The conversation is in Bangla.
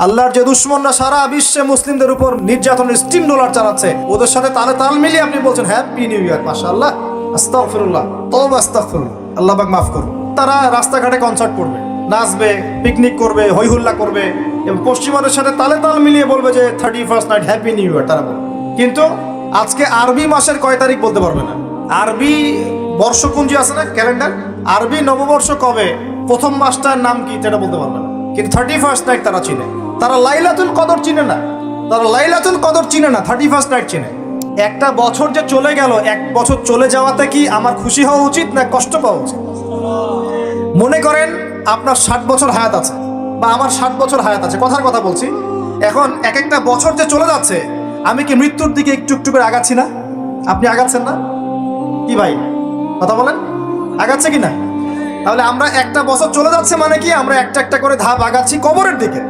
আল্লাহর যে দুশ্মনরা সারা বিশ্বে মুসলিমদের উপর নির্যাতনের স্টিম ডলার চালাচ্ছে, ওদের সাথে তালে তাল মিলিয়ে আপনি বলছেন হ্যাপি নিউ ইয়ার, মাশাআল্লাহ, আস্তাগফিরুল্লাহ, তওবা আস্তাগফিরুল্লাহ, আল্লাহ পাক মাফ করুন। তারা রাস্তাঘাটে কনসার্ট করবে, নাচবে, পিকনিক করবে, হই হুল্লা করবে এবং পশ্চিমাদের সাথে তালে তাল মিলিয়ে বলবে যে 31st night happy new year তারা বলবে। কিন্তু আজকে আরবি মাসের কয় তারিখ বলতে পারবে না, আরবি বর্ষপুঞ্জি আছে না ক্যালেন্ডার, আরবি নববর্ষ কবে, প্রথম মাসটার নাম কি সেটা বলতে পারবে না। কিন্তু 31st নাইট তারা চিনে, তারা লাইলাতুল কদর চিনে না, তারা লাইলাতুল কদর চিনে না, 31st নাইট চিনে। একটা বছর যে চলে গেল, এক বছর চলে যাওয়াতে কি আমার খুশি হওয়া উচিত না কষ্ট পাওয়া উচিত? মনে করেন আপনার 60 বছর হায়াত আছে বা আমার 60 বছর হায়াত আছে, কথার কথা বলছি। এখন এক একটা বছর যে চলে যাচ্ছে, আমি কি মৃত্যুর দিকে একটু একটু করে আগাচ্ছি না? আপনি আগাচ্ছেন না কি ভাই, কথা বলেন, আগাচ্ছে কি না? তাহলে আমরা একটা বছর চলে যাচ্ছে মানে কি আমরা একটা একটা করে ধাপ আগাচ্ছি কবরের দিকে।